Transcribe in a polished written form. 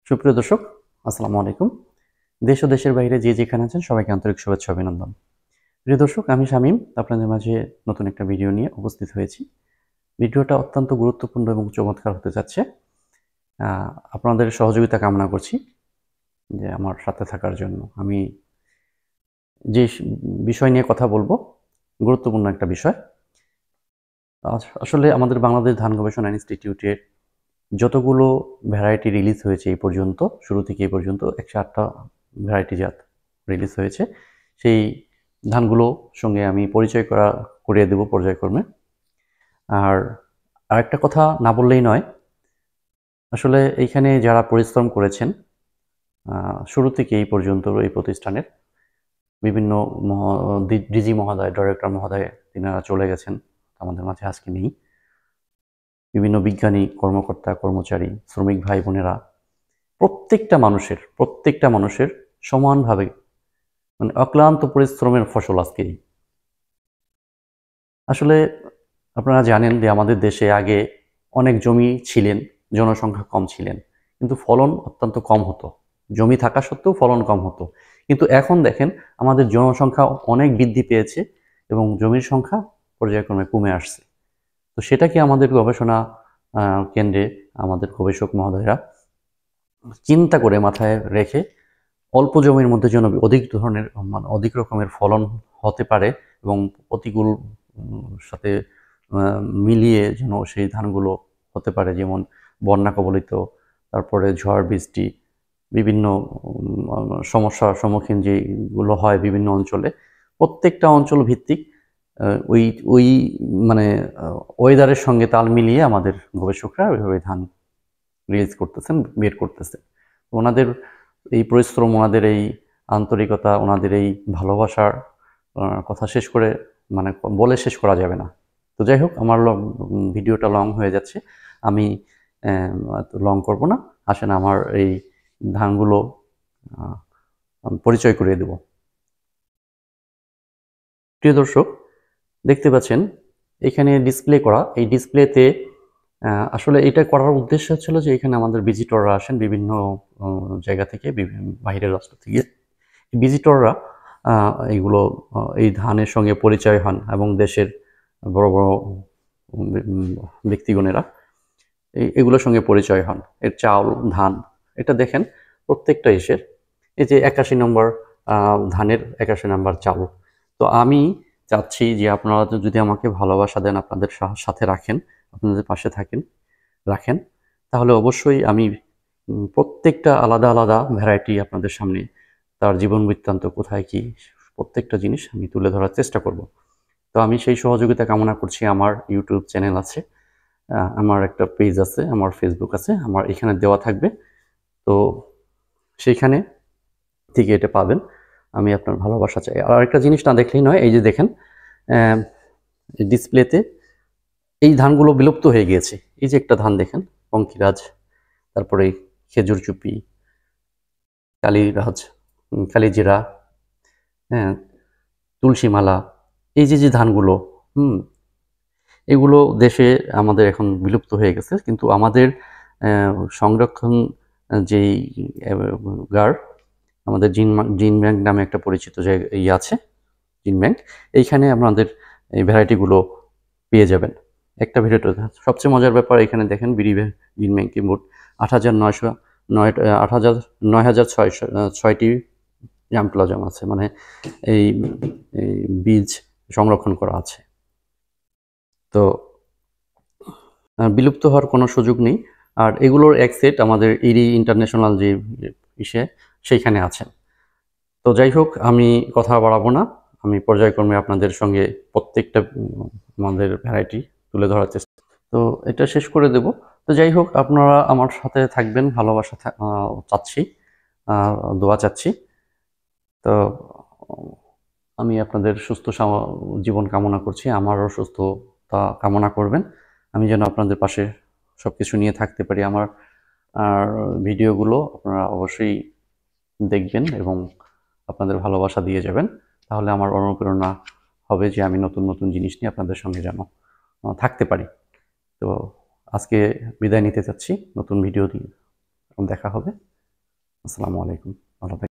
সুপ্রিয় দর্শক, আসসালামু আলাইকুম। দেশ ও দেশের বাইরে যে যেখানে আছেন সবাইকে আন্তরিক শুভেচ্ছা অভিনন্দন। প্রিয় দর্শক, আমি শামীম আপনাদের মাঝে নতুন একটা ভিডিও নিয়ে উপস্থিত হয়েছি। ভিডিওটা অত্যন্ত গুরুত্বপূর্ণ এবং চমৎকার হতে যাচ্ছে। আপনাদের সহযোগিতা কামনা করছি যে আমার সাথে থাকার জন্য। আমি যে বিষয় নিয়ে কথা বলবো গুরুত্বপূর্ণ একটা বিষয়। আসলে আমাদের বাংলাদেশ ধান গবেষণা ইনস্টিটিউটের যতগুলো ভ্যারাইটি রিলিজ হয়েছে এই পর্যন্ত, শুরু থেকে এই পর্যন্ত 108টা ভ্যারাইটি জাত রিলিজ হয়েছে। সেই ধানগুলো সঙ্গে আমি পরিচয় করিয়ে দেব পর্যায়ক্রমে। আর আরেকটা কথা না বললেই নয়, আসলে এইখানে যারা পরিশ্রম করেছেন শুরু থেকে এই পর্যন্ত এই প্রতিষ্ঠানের বিভিন্ন ডিজি মহোদয়, ডাইরেক্টর মহোদয় তিনারা চলে গেছেন, আমাদের মাঝে আজকে নেই। বিভিন্ন বিজ্ঞানী, কর্মকর্তা, কর্মচারী, শ্রমিক ভাই বোনেরা প্রত্যেকটা মানুষের সমানভাবে অক্লান্ত পরিশ্রমের ফসল আজকে। আসলে আপনারা জানেন যে আমাদের দেশে আগে অনেক জমি ছিলেন, জনসংখ্যা কম ছিলেন, কিন্তু ফলন অত্যন্ত কম হতো। জমি থাকা সত্ত্বেও ফলন কম হতো। কিন্তু এখন দেখেন আমাদের জনসংখ্যা অনেক বৃদ্ধি পেয়েছে এবং জমির সংখ্যা পর্যায়ক্রমে কমে আসছে। তো সেটা কি আমাদের গবেষণা কেন্দ্রে আমাদের গবেষক মহোদয়রা চিন্তা করে মাথায় রেখে অল্প জমির মধ্যে যেন অধিক ধরনের অধিক রকমের ফলন হতে পারে এবং প্রতিকূল সাথে মিলিয়ে যেন সেই ধানগুলো হতে পারে, যেমন বন্যা কবলিত, তারপরে ঝড় বৃষ্টি, বিভিন্ন সমস্যার সম্মুখীন যেগুলো হয় বিভিন্ন অঞ্চলে, প্রত্যেকটা অঞ্চল ভিত্তিক ওই ওই মানে ওয়েদারের সঙ্গে তাল মিলিয়ে আমাদের গবেষকরা ওইভাবে ধান রিলিজ করতেছেন, বের করতেছেন। ওনাদের এই পরিশ্রম, ওনাদের এই আন্তরিকতা, ওনাদের এই ভালোবাসার কথা শেষ করে বলে শেষ করা যাবে না। তো যাই হোক, আমার ভিডিওটা লং হয়ে যাচ্ছে, আমি লং করব না। আসেন আমার এই ধানগুলো পরিচয় করিয়ে দেব। প্রিয় দর্শক, দেখতে পাচ্ছেন এখানে ডিসপ্লে করা, এই ডিসপ্লেতে আসলে এটা করার উদ্দেশ্য ছিল যে এখানে আমাদের ভিজিটররা আসেন বিভিন্ন জায়গা থেকে, বাহিরের রাষ্ট্র থেকে ভিজিটররা এইগুলো এই ধানের সঙ্গে পরিচয় হন এবং দেশের বড় বড় ব্যক্তিগণেরা এগুলোর সঙ্গে পরিচয় হন। এর চাউল, ধান, এটা দেখেন প্রত্যেকটা ইসের, এই যে 81 নম্বর ধানের 81 নম্বর চাউল। তো আমি চাচ্ছি যে আপনারা যদি আমাকে ভালোবাসা দেন, আপনাদের সাথে রাখেন, আপনাদের পাশে রাখেন, তাহলে অবশ্যই আমি প্রত্যেকটা আলাদা আলাদা ভ্যারাইটি আপনাদের সামনে তার জীবন বৃত্তান্ত কোথায় কি প্রত্যেকটা জিনিস আমি তুলে ধরার চেষ্টা করব। তো আমি সেই সহযোগিতা কামনা করছি। আমার ইউটিউব চ্যানেল আছে, আমার একটা পেজ আছে, আমার ফেসবুক আছে, আমার এখানে দেওয়া থাকবে। তো সেইখানে থেকে এটা পাবেন। আমি আপনার ভালোবাসা চাই। আর আরেকটা জিনিস না দেখলেই নয়, এই যে দেখেন ডিসপ্লেতে এই ধানগুলো বিলুপ্ত হয়ে গিয়েছে। এই যে একটা ধান দেখেন, পঙ্কিরাজ, তারপরে খেজুর চুপি, কালীরাজ, কালীজিরা, হ্যাঁ, তুলসীমালা, এই যে ধানগুলো, এগুলো দেশে আমাদের এখন বিলুপ্ত হয়ে গেছে। কিন্তু আমাদের সংরক্ষণ যেই আমাদের জিন ব্যাংক নামে একটা পরিচিত যে আছে, জিন ব্যাংক, এইখানে আপনাদের এই ভ্যারাইটিগুলো পেয়ে যাবেন একটা ভিডিওতে। সবচেয়ে মজার ব্যাপার, এখানে দেখেন বিডি জিন ব্যাংকে মোট 8,906টি জামপ্লাজম আছে, মানে এই বীজ সংরক্ষণ করা আছে। তো বিলুপ্ত হওয়ার কোনো সুযোগ নেই। আর এগুলোর এক সেট আমাদের ইরি ইন্টারন্যাশনাল যে সেইখানে আছে। তো যাই হোক, আমি কথা বাড়াবো না, আমি পর্যায়ক্রমে আপনাদের সঙ্গে প্রত্যেকটা আমাদের ভ্যারাইটি তুলে ধরার চেষ্টা। তো এটা শেষ করে দেব। তো যাই হোক, আপনারা আমার সাথে থাকবেন, ভালোবাসা চাচ্ছি, দোয়া চাচ্ছি। তো আমি আপনাদের সুস্থ জীবন কামনা করছি, আমারও সুস্থতা কামনা করবেন। আমি যেন আপনাদের পাশে সব কিছু নিয়ে থাকতে পারি। আমার ভিডিওগুলো আপনারা অবশ্যই দেখবেন এবং আপনাদের ভালোবাসা দিয়ে যাবেন, তাহলে আমার অনুপ্রেরণা হবে যে আমি নতুন নতুন জিনিস নিয়ে আপনাদের সঙ্গে যেন থাকতে পারি। তো আজকে বিদায় নিতে চাচ্ছি, নতুন ভিডিও দিয়ে দেখা হবে। আসসালামু আলাইকুম। ভালো থাকবেন।